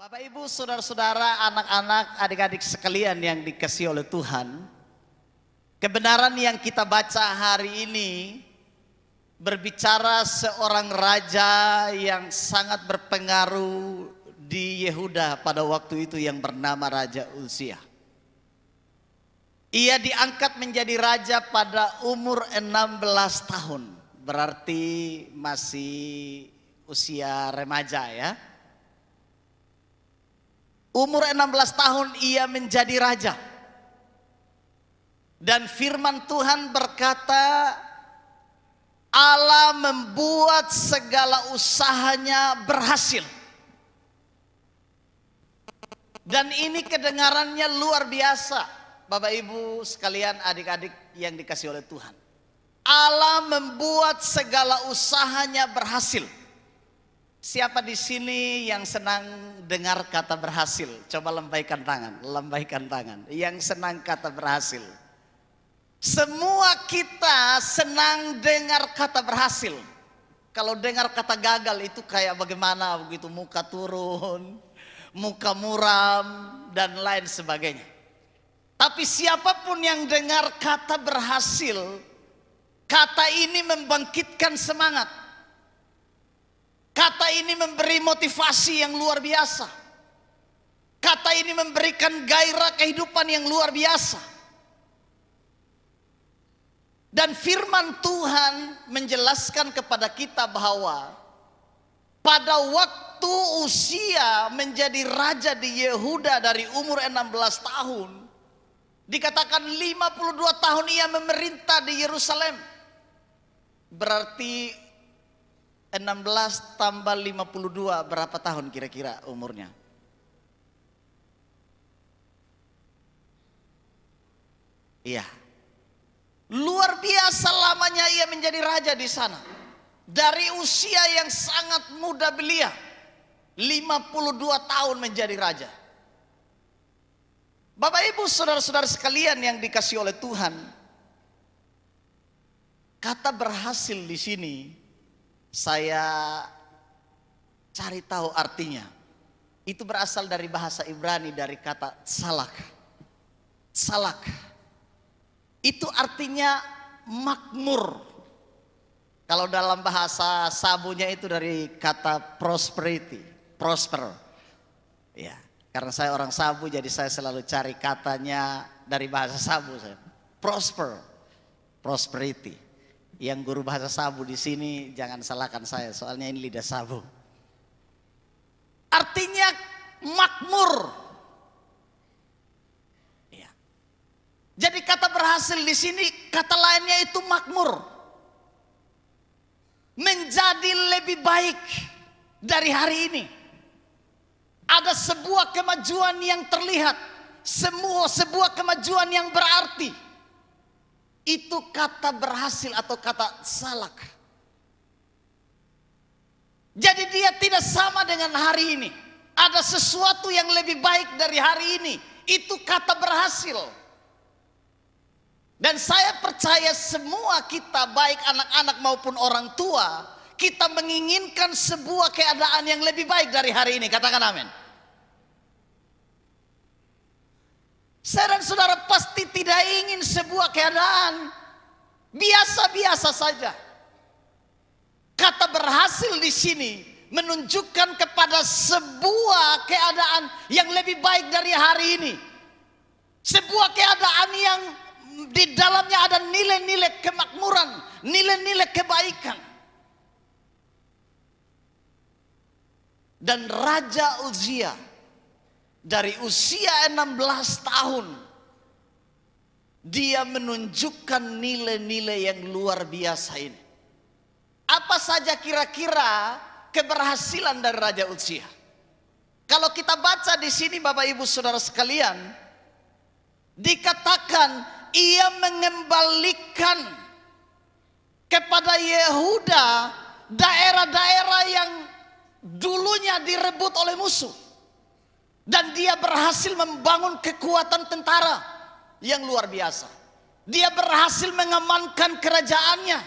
Bapak Ibu, saudara-saudara, anak-anak, adik-adik sekalian yang dikasihi oleh Tuhan, kebenaran yang kita baca hari ini berbicara seorang raja yang sangat berpengaruh di Yehuda pada waktu itu yang bernama Raja Uzia. Ia diangkat menjadi raja pada umur 16 tahun, berarti masih usia remaja ya. Umur 16 tahun ia menjadi raja. Dan firman Tuhan berkata, Allah membuat segala usahanya berhasil. Dan ini kedengarannya luar biasa, Bapak Ibu sekalian, adik-adik yang dikasihi oleh Tuhan. Allah membuat segala usahanya berhasil. Siapa di sini yang senang dengar kata berhasil? Coba lambaikan tangan, lambaikan tangan. Yang senang kata berhasil. Semua kita senang dengar kata berhasil. Kalau dengar kata gagal itu kayak bagaimana begitu, muka turun, muka muram dan lain sebagainya. Tapi siapapun yang dengar kata berhasil, kata ini membangkitkan semangat. Kata ini memberi motivasi yang luar biasa. Kata ini memberikan gairah kehidupan yang luar biasa. Dan firman Tuhan menjelaskan kepada kita bahwa pada waktu Uzia menjadi raja di Yehuda dari umur 16 tahun, dikatakan 52 tahun ia memerintah di Yerusalem. Berarti 16 tambah 52 berapa tahun kira-kira umurnya? Iya. Luar biasa lamanya ia menjadi raja di sana. Dari usia yang sangat muda belia, 52 tahun menjadi raja. Bapak Ibu saudara-saudara sekalian yang dikasihi oleh Tuhan, kata berhasil di sini saya cari tahu artinya. Itu berasal dari bahasa Ibrani, dari kata salak. Salak itu artinya makmur. Kalau dalam bahasa Sabunya itu dari kata prosperity, prosper. Ya, karena saya orang Sabu jadi saya selalu cari katanya dari bahasa Sabu saya. Prosper, prosperity. Yang guru bahasa Sabu di sini jangan salahkan saya, soalnya ini lidah Sabu. Artinya makmur. Ya. Jadi kata berhasil di sini kata lainnya itu makmur. Menjadi lebih baik dari hari ini. Ada sebuah kemajuan yang terlihat, sebuah kemajuan yang berarti. Itu kata berhasil atau kata salak. Jadi dia tidak sama dengan hari ini. Ada sesuatu yang lebih baik dari hari ini. Itu kata berhasil. Dan saya percaya semua kita, baik anak-anak maupun orang tua, kita menginginkan sebuah keadaan yang lebih baik dari hari ini. Katakan amin. Saya dan saudara pasti tidak ingin sebuah keadaan biasa-biasa saja. Kata berhasil di sini menunjukkan kepada sebuah keadaan yang lebih baik dari hari ini. Sebuah keadaan yang di dalamnya ada nilai-nilai kemakmuran, nilai-nilai kebaikan. Dan Raja Uzia dari usia 16 tahun dia menunjukkan nilai-nilai yang luar biasa ini. Apa saja kira-kira keberhasilan dari Raja Uzia? Kalau kita baca di sini Bapak Ibu Saudara sekalian, dikatakan ia mengembalikan kepada Yehuda daerah-daerah yang dulunya direbut oleh musuh. Dan dia berhasil membangun kekuatan tentara yang luar biasa. Dia berhasil mengamankan kerajaannya.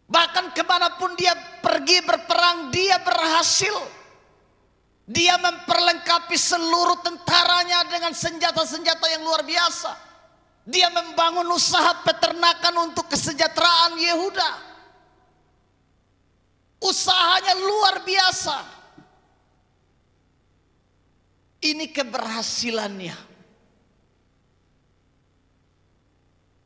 Bahkan kemanapun dia pergi berperang, dia berhasil Dia memperlengkapi seluruh tentaranya dengan senjata-senjata yang luar biasa. Dia membangun usaha peternakan untuk kesejahteraan Yehuda. Usahanya luar biasa. Ini keberhasilannya.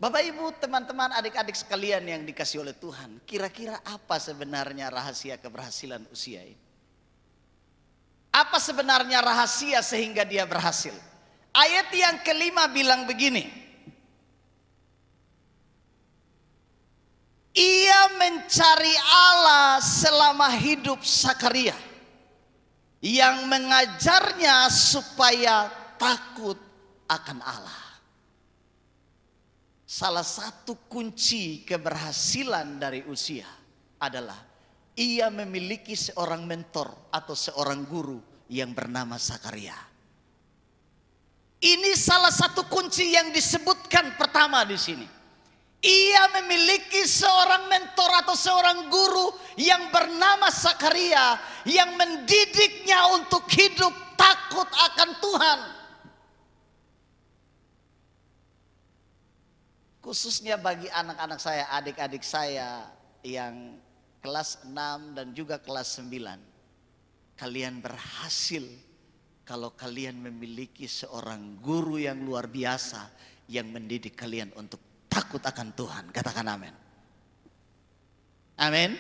Bapak Ibu, teman-teman, adik-adik sekalian yang dikasih oleh Tuhan, kira-kira apa sebenarnya rahasia keberhasilan Uzia ini? Apa sebenarnya rahasia sehingga dia berhasil? Ayat yang kelima bilang begini. Ia mencari Allah selama hidup Sakaria, yang mengajarnya supaya takut akan Allah. Salah satu kunci keberhasilan dari Uzia adalah ia memiliki seorang mentor atau seorang guru yang bernama Sakaria. Ini salah satu kunci yang disebutkan pertama di sini. Ia memiliki seorang mentor atau seorang guru yang bernama Sakaria, yang mendidiknya untuk hidup takut akan Tuhan. Khususnya bagi anak-anak saya, adik-adik saya yang kelas 6 dan juga kelas 9. Kalian berhasil kalau kalian memiliki seorang guru yang luar biasa yang mendidik kalian untuk takut akan Tuhan. Katakan amin. Amin.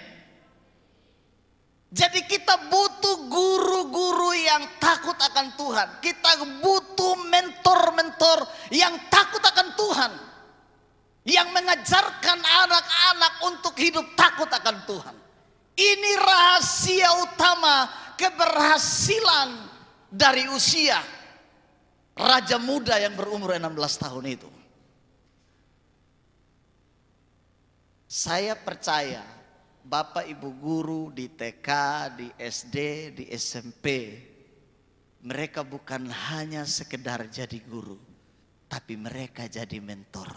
Jadi kita butuh guru-guru yang takut akan Tuhan. Kita butuh mentor-mentor yang takut akan Tuhan, yang mengajarkan anak-anak untuk hidup takut akan Tuhan. Ini rahasia utama keberhasilan dari Uzia, raja muda yang berumur 16 tahun itu. Saya percaya Bapak Ibu guru di TK, di SD, di SMP, mereka bukan hanya sekedar jadi guru, tapi mereka jadi mentor.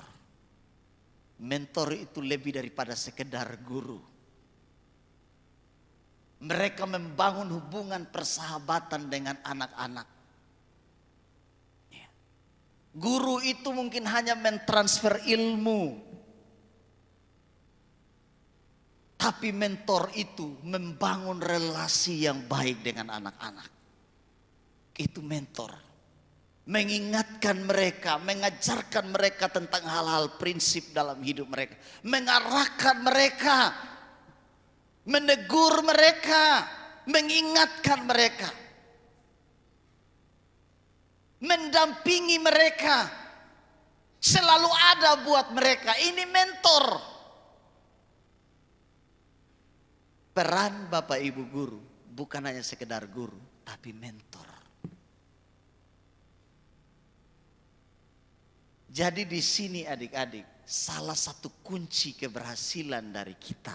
Mentor itu lebih daripada sekedar guru. Mereka membangun hubungan persahabatan dengan anak-anak. Guru itu mungkin hanya mentransfer ilmu, tapi mentor itu membangun relasi yang baik dengan anak-anak. Itu mentor. Mengingatkan mereka, mengajarkan mereka tentang hal-hal prinsip dalam hidup mereka. Mengarahkan mereka, menegur mereka, mengingatkan mereka. Mendampingi mereka. Selalu ada buat mereka. Ini mentor. Peran Bapak Ibu guru bukan hanya sekedar guru, tapi mentor. Jadi di sini adik-adik, salah satu kunci keberhasilan dari kita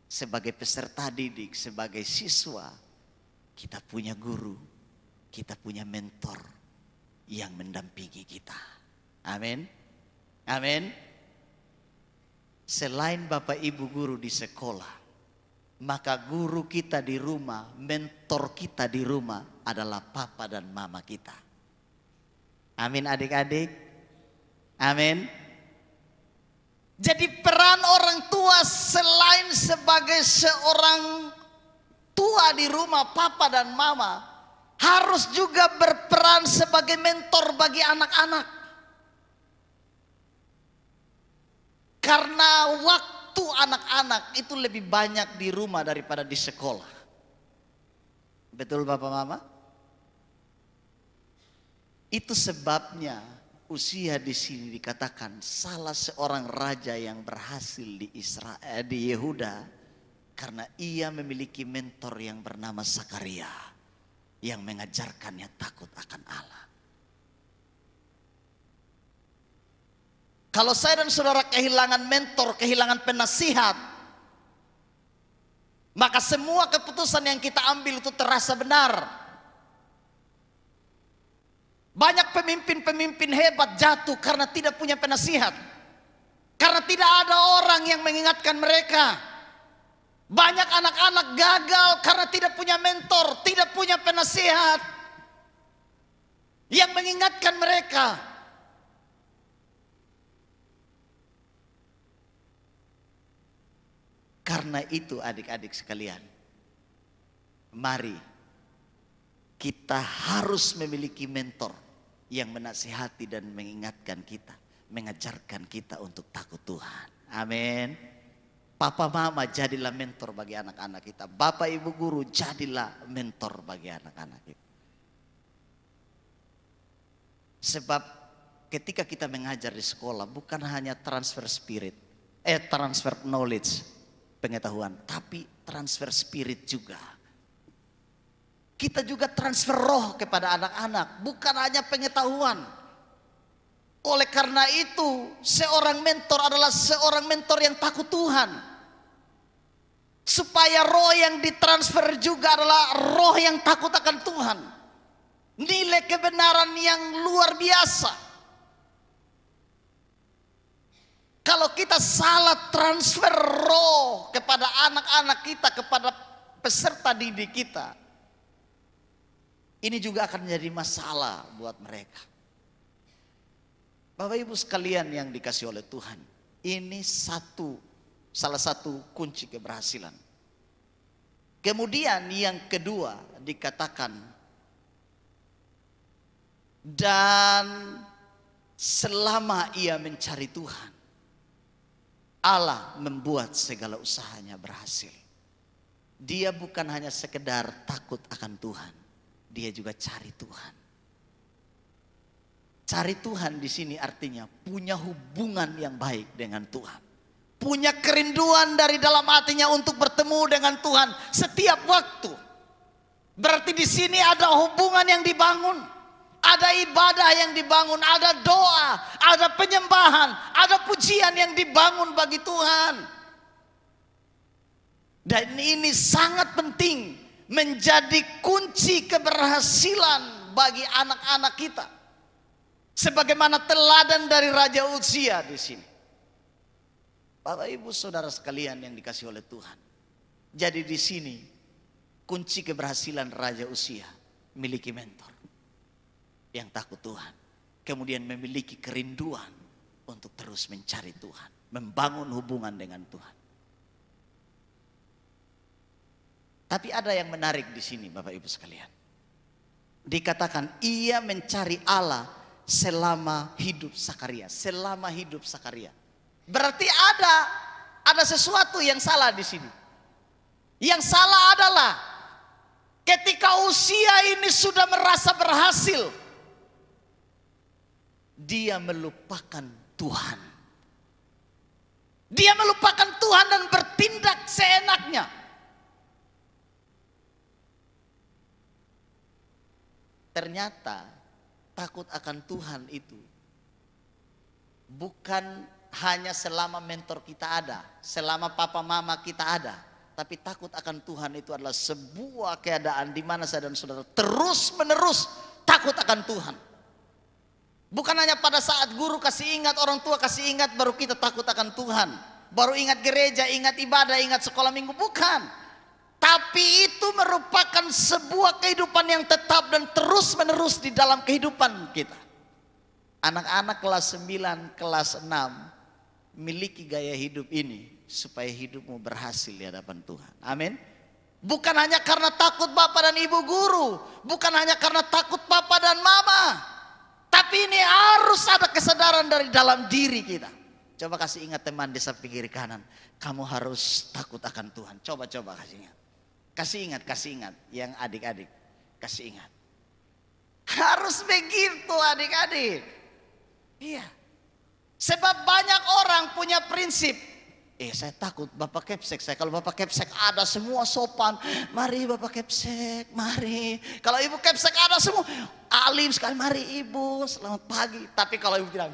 sebagai peserta didik, sebagai siswa, kita punya guru, kita punya mentor yang mendampingi kita. Amin. Amin. Selain Bapak Ibu guru di sekolah, maka guru kita di rumah, mentor kita di rumah adalah papa dan mama kita. Amin adik-adik. Amin. Jadi peran orang tua selain sebagai seorang tua di rumah, papa dan mama, harus juga berperan sebagai mentor bagi anak-anak. Karena waktu anak-anak itu lebih banyak di rumah daripada di sekolah. Betul Bapak Mama? Itu sebabnya Uzia di sini dikatakan salah seorang raja yang berhasil di Israel, di Yehuda, karena ia memiliki mentor yang bernama Sakaria yang mengajarkannya takut akan Allah. Kalau saya dan saudara kehilangan mentor, kehilangan penasihat, maka semua keputusan yang kita ambil itu terasa benar. Banyak pemimpin-pemimpin hebat jatuh karena tidak punya penasihat. Karena tidak ada orang yang mengingatkan mereka. Banyak anak-anak gagal karena tidak punya mentor, tidak punya penasehat yang mengingatkan mereka. Karena itu adik-adik sekalian, mari kita harus memiliki mentor yang menasihati dan mengingatkan kita, mengajarkan kita untuk takut Tuhan. Amin. Papa mama jadilah mentor bagi anak-anak kita. Bapak ibu guru jadilah mentor bagi anak-anak kita. Sebab ketika kita mengajar di sekolah bukan hanya transfer spirit, transfer knowledge, pengetahuan, tapi transfer spirit juga. Kita juga transfer roh kepada anak-anak, bukan hanya pengetahuan. Oleh karena itu, seorang mentor adalah seorang mentor yang takut Tuhan. Supaya roh yang ditransfer juga adalah roh yang takut akan Tuhan. Nilai kebenaran yang luar biasa. Kalau kita salah transfer roh kepada anak-anak kita, kepada peserta didik kita, ini juga akan menjadi masalah buat mereka. Bapak ibu sekalian yang dikasih oleh Tuhan, ini salah satu kunci keberhasilan. Kemudian yang kedua dikatakan, dan selama ia mencari Tuhan, Allah membuat segala usahanya berhasil. Dia bukan hanya sekedar takut akan Tuhan, dia juga cari Tuhan. Cari Tuhan di sini artinya punya hubungan yang baik dengan Tuhan. Punya kerinduan dari dalam hatinya untuk bertemu dengan Tuhan setiap waktu. Berarti di sini ada hubungan yang dibangun, ada ibadah yang dibangun, ada doa, ada penyembahan, ada pujian yang dibangun bagi Tuhan. Dan ini sangat penting menjadi kunci keberhasilan bagi anak-anak kita. Sebagaimana teladan dari Raja Uzia di sini. Bapak ibu saudara sekalian yang dikasih oleh Tuhan. Jadi di sini kunci keberhasilan Raja Uzia memiliki mentor yang takut Tuhan. Kemudian memiliki kerinduan untuk terus mencari Tuhan, membangun hubungan dengan Tuhan. Tapi ada yang menarik di sini Bapak ibu sekalian. Dikatakan ia mencari Allah selama hidup Sakaria, selama hidup Sakaria. Berarti ada sesuatu yang salah di sini. Yang salah adalah ketika usia ini sudah merasa berhasil, dia melupakan Tuhan. Dia melupakan Tuhan dan bertindak seenaknya. Ternyata takut akan Tuhan itu bukan hanya selama mentor kita ada, selama papa mama kita ada. Tapi takut akan Tuhan itu adalah sebuah keadaan di mana saya dan saudara terus menerus takut akan Tuhan. Bukan hanya pada saat guru kasih ingat, orang tua kasih ingat baru kita takut akan Tuhan. Baru ingat gereja, ingat ibadah, ingat sekolah minggu, bukan. Tapi itu merupakan sebuah kehidupan yang tetap dan terus menerus di dalam kehidupan kita. Anak-anak kelas 9, kelas 6 miliki gaya hidup ini supaya hidupmu berhasil di hadapan Tuhan. Amin. Bukan hanya karena takut bapak dan ibu guru, bukan hanya karena takut papa dan mama, tapi ini harus ada kesadaran dari dalam diri kita. Coba kasih ingat teman di samping kiri kanan, kamu harus takut akan Tuhan. Coba kasih ingat. Kasih ingat yang adik-adik, kasih ingat. Harus begitu adik-adik. Iya. Sebab banyak orang punya prinsip. Saya takut Bapak Kepsek. Kalau Bapak Kepsek ada semua sopan. Mari Bapak Kepsek, mari. Kalau Ibu Kepsek ada semua. Alim sekali, mari Ibu, selamat pagi. Tapi kalau Ibu bilang,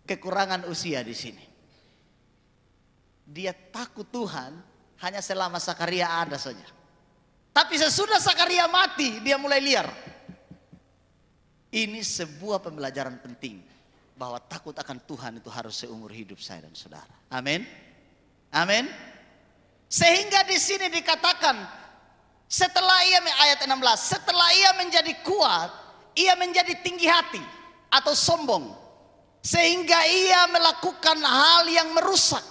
kekurangan usia di sini. Dia takut Tuhan hanya selama Sakaria ada saja. Tapi sesudah Sakaria mati, dia mulai liar. Ini sebuah pembelajaran penting. bahwa takut akan Tuhan itu harus seumur hidup saya dan saudara. Amin. Amin. Sehingga di sini dikatakan setelah ia, ayat 16, setelah ia menjadi kuat, ia menjadi tinggi hati atau sombong, sehingga ia melakukan hal yang merusak.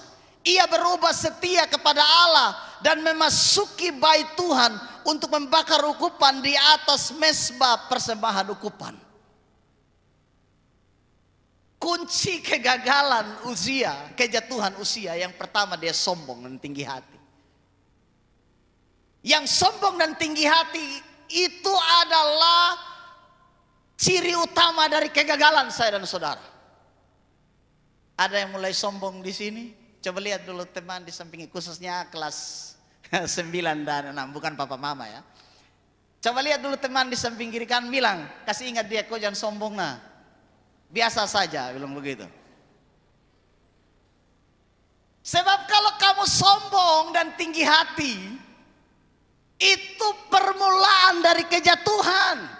Ia berubah setia kepada Allah dan memasuki bait Tuhan untuk membakar ukupan di atas mezbah persembahan ukupan. Kunci kegagalan Uzia, kejatuhan Uzia, yang pertama dia sombong dan tinggi hati. Yang sombong dan tinggi hati itu adalah ciri utama dari kegagalan saya dan saudara. Ada yang mulai sombong di sini? Coba lihat dulu teman di samping, khususnya kelas 9 dan 6, bukan papa mama ya. Coba lihat dulu teman di samping kiri kan, bilang, kasih ingat dia, kau jangan sombong nah. Biasa saja, bilang begitu. Sebab kalau kamu sombong dan tinggi hati, itu permulaan dari kejatuhan.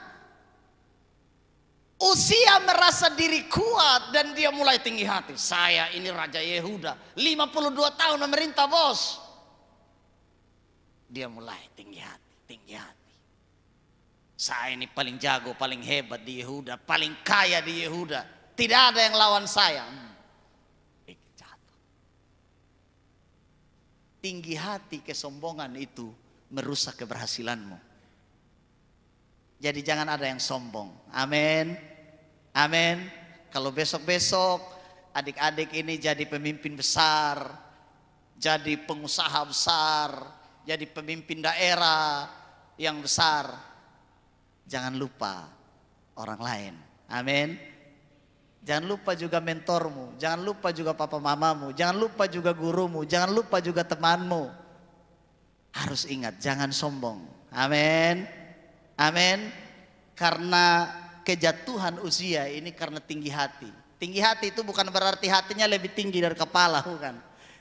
Uzia merasa diri kuat dan dia mulai tinggi hati. Saya ini Raja Yehuda, 52 tahun memerintah bos. Dia mulai tinggi hati, tinggi hati. Saya ini paling jago, paling hebat di Yehuda, paling kaya di Yehuda. Tidak ada yang lawan saya. Tinggi hati, kesombongan itu merusak keberhasilanmu. Jadi jangan ada yang sombong. Amin. Amin. Kalau besok-besok adik-adik ini jadi pemimpin besar, jadi pengusaha besar, jadi pemimpin daerah yang besar, jangan lupa orang lain. Amin. Jangan lupa juga mentormu, jangan lupa juga papa mamamu, jangan lupa juga gurumu, jangan lupa juga temanmu. Harus ingat, jangan sombong. Amin. Amin. Karena kejatuhan Uzia ini karena tinggi hati. Tinggi hati itu bukan berarti hatinya lebih tinggi dari kepala, bukan.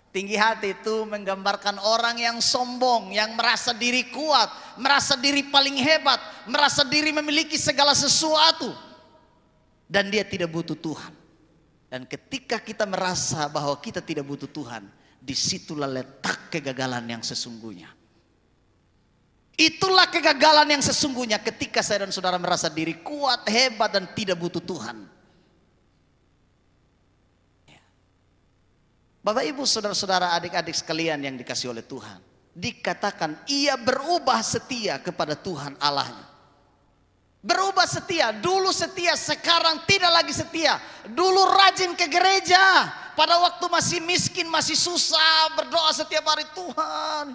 Tinggi hati itu menggambarkan orang yang sombong, yang merasa diri kuat, merasa diri paling hebat, merasa diri memiliki segala sesuatu, dan dia tidak butuh Tuhan. Dan ketika kita merasa bahwa kita tidak butuh Tuhan, disitulah letak kegagalan yang sesungguhnya. Itulah kegagalan yang sesungguhnya ketika saya dan saudara merasa diri kuat, hebat, dan tidak butuh Tuhan. Bapak ibu saudara-saudara, adik-adik sekalian yang dikasih oleh Tuhan, dikatakan ia berubah setia kepada Tuhan Allahnya. Berubah setia, dulu setia, sekarang tidak lagi setia. Dulu rajin ke gereja, pada waktu masih miskin, masih susah, berdoa setiap hari, Tuhan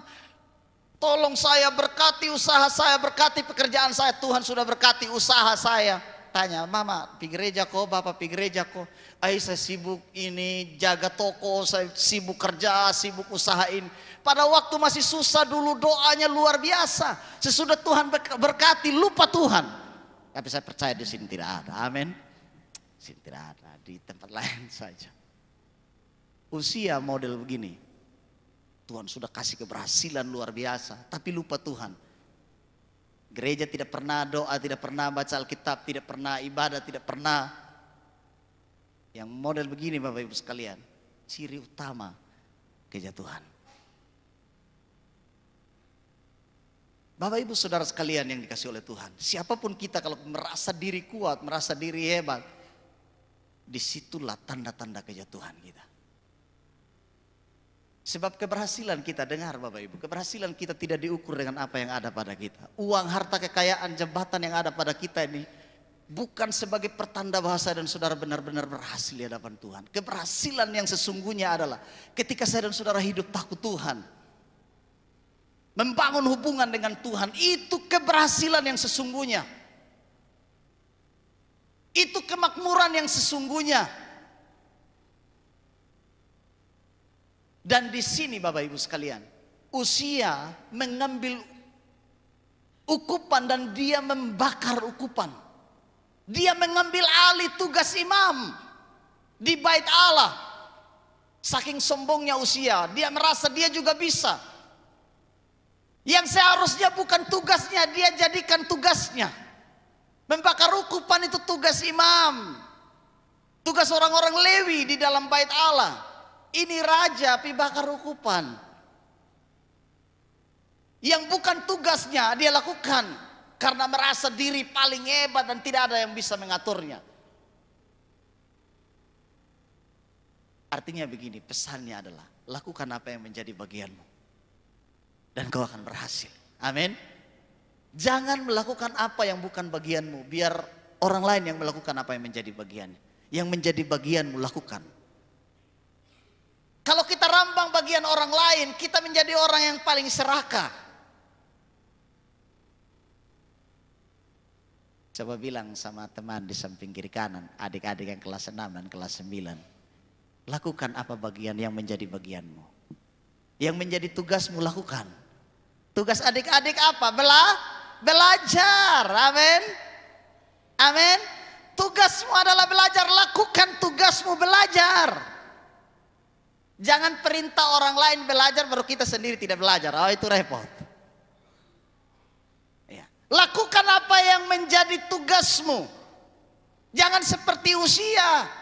tolong saya, berkati usaha saya, berkati pekerjaan saya. Tuhan sudah berkati usaha saya. Tanya, mama pergi gereja kok, bapak pergi gereja kok. Saya sibuk ini, jaga toko, saya sibuk kerja, sibuk usahain. Pada waktu masih susah dulu doanya luar biasa. Sesudah Tuhan berkati, lupa Tuhan. Tapi saya percaya di sini tidak ada, amin. Di sini tidak ada, di tempat lain saja. Usia model begini. Tuhan sudah kasih keberhasilan luar biasa, tapi lupa Tuhan. Gereja tidak pernah doa, tidak pernah baca Alkitab, tidak pernah ibadah, tidak pernah. Yang model begini Bapak Ibu sekalian, ciri utama kejatuhan. Bapak Ibu saudara sekalian yang dikasih oleh Tuhan, siapapun kita kalau merasa diri kuat, merasa diri hebat, disitulah tanda-tanda kejatuhan kita. Sebab keberhasilan kita, dengar Bapak Ibu, keberhasilan kita tidak diukur dengan apa yang ada pada kita. Uang, harta, kekayaan, jabatan yang ada pada kita ini bukan sebagai pertanda bahwa saya dan saudara benar-benar berhasil di hadapan Tuhan. Keberhasilan yang sesungguhnya adalah ketika saya dan saudara hidup takut Tuhan, membangun hubungan dengan Tuhan, itu keberhasilan yang sesungguhnya. Itu kemakmuran yang sesungguhnya. Dan di sini Bapak Ibu sekalian, Uzia mengambil ukupan dan dia membakar ukupan. Dia mengambil alih tugas imam di bait Allah. Saking sombongnya Uzia, dia merasa dia juga bisa. Yang seharusnya bukan tugasnya, dia jadikan tugasnya. Membakar ukupan itu tugas imam. Tugas orang-orang Lewi di dalam bait Allah. Ini raja pi bakar ukupan. Yang bukan tugasnya dia lakukan. Karena merasa diri paling hebat dan tidak ada yang bisa mengaturnya. Artinya begini, pesannya adalah lakukan apa yang menjadi bagianmu. Dan kau akan berhasil. Amin. Jangan melakukan apa yang bukan bagianmu. Biar orang lain yang melakukan apa yang menjadi bagiannya. Yang menjadi bagianmu lakukan. Kalau kita rambang bagian orang lain, kita menjadi orang yang paling serakah. Coba bilang sama teman di samping kiri kanan, adik-adik yang kelas 6 dan kelas 9. Lakukan apa bagian yang menjadi bagianmu. Yang menjadi tugasmu lakukan. Tugas adik-adik apa? Belajar. Amin. Amin. Tugasmu adalah belajar. Lakukan tugasmu belajar. Jangan perintah orang lain belajar baru kita sendiri tidak belajar. Oh, itu repot. Ya. Lakukan apa yang menjadi tugasmu. Jangan seperti usia.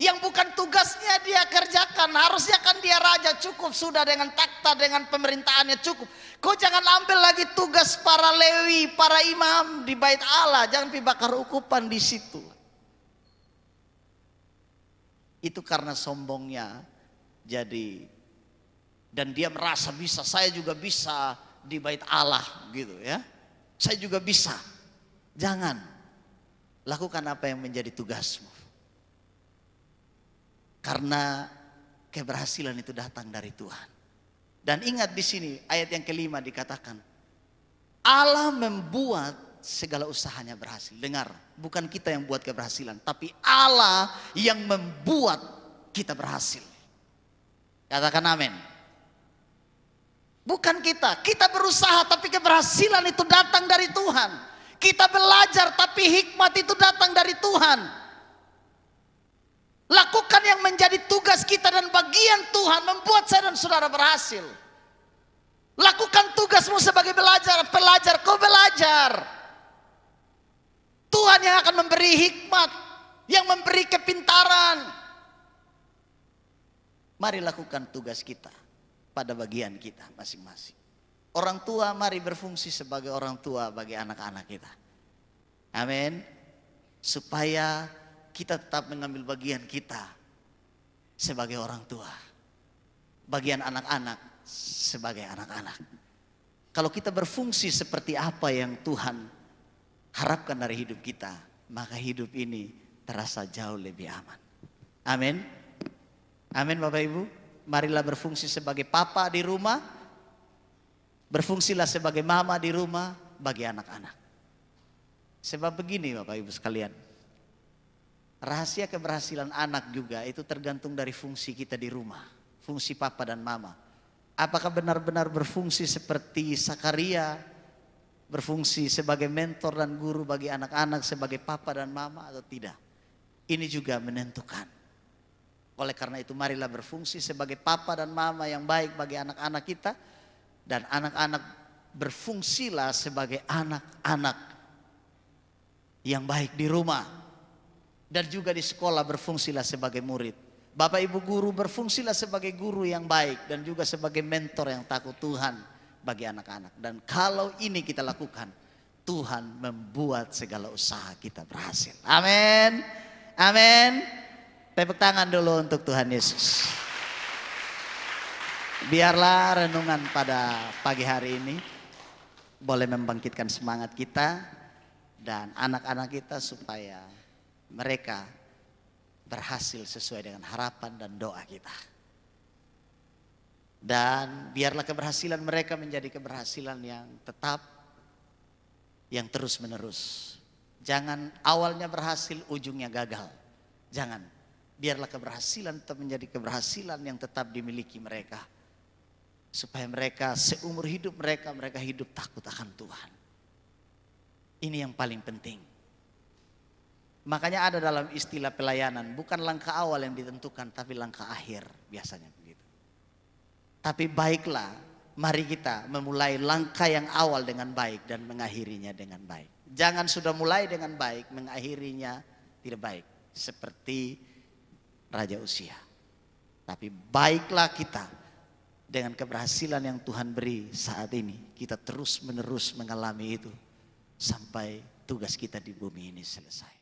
Yang bukan tugasnya dia kerjakan. Harusnya kan dia raja, cukup sudah dengan takhta, dengan pemerintahannya cukup. Kau jangan ambil lagi tugas para Lewi, para imam di bait Allah. Jangan bakar ukupan di situ. Itu karena sombongnya. Jadi dan dia merasa bisa, saya juga bisa di bait Allah gitu ya. Saya juga bisa. Jangan. Lakukan apa yang menjadi tugasmu. Karena keberhasilan itu datang dari Tuhan. Dan ingat di sini ayat yang kelima dikatakan, Allah membuat segala usahanya berhasil. Dengar, bukan kita yang buat keberhasilan, tapi Allah yang membuat kita berhasil. Katakan amin. Bukan kita berusaha tapi keberhasilan itu datang dari Tuhan. Kita belajar tapi hikmat itu datang dari Tuhan. Lakukan yang menjadi tugas kita dan bagian Tuhan membuat saya dan saudara berhasil. Lakukan tugasmu sebagai pelajar, kau belajar. Tuhan yang akan memberi hikmat, yang memberi kepintaran. Mari lakukan tugas kita pada bagian kita masing-masing. Orang tua mari berfungsi sebagai orang tua bagi anak-anak kita. Amin. Supaya kita tetap mengambil bagian kita sebagai orang tua. Bagian anak-anak sebagai anak-anak. Kalau kita berfungsi seperti apa yang Tuhan harapkan dari hidup kita, maka hidup ini terasa jauh lebih aman. Amin. Amin Bapak Ibu. Marilah berfungsi sebagai papa di rumah. Berfungsilah sebagai mama di rumah bagi anak-anak. Sebab begini Bapak Ibu sekalian. Rahasia keberhasilan anak juga itu tergantung dari fungsi kita di rumah. Fungsi papa dan mama. Apakah benar-benar berfungsi seperti Sakaria. Berfungsi sebagai mentor dan guru bagi anak-anak sebagai papa dan mama atau tidak. Ini juga menentukan. Oleh karena itu marilah berfungsi sebagai papa dan mama yang baik bagi anak-anak kita. Dan anak-anak berfungsilah sebagai anak-anak yang baik di rumah. Dan juga di sekolah berfungsilah sebagai murid. Bapak ibu guru berfungsilah sebagai guru yang baik. Dan juga sebagai mentor yang takut Tuhan bagi anak-anak. Dan kalau ini kita lakukan, Tuhan membuat segala usaha kita berhasil. Amin. Amin. Tepuk tangan dulu untuk Tuhan Yesus. Biarlah renungan pada pagi hari ini boleh membangkitkan semangat kita dan anak-anak kita supaya mereka berhasil sesuai dengan harapan dan doa kita. Dan biarlah keberhasilan mereka menjadi keberhasilan yang tetap, yang terus menerus. Jangan awalnya berhasil, ujungnya gagal. Jangan. Biarlah keberhasilan tetap menjadi keberhasilan yang tetap dimiliki mereka. Supaya mereka seumur hidup mereka hidup takut akan Tuhan. Ini yang paling penting. Makanya ada dalam istilah pelayanan, bukan langkah awal yang ditentukan, tapi langkah akhir biasanya begitu. Tapi baiklah, mari kita memulai langkah yang awal dengan baik dan mengakhirinya dengan baik. Jangan sudah mulai dengan baik, mengakhirinya tidak baik. seperti Raja Usia. Tapi baiklah kita dengan keberhasilan yang Tuhan beri saat ini. Kita terus menerus mengalami itu sampai tugas kita di bumi ini selesai.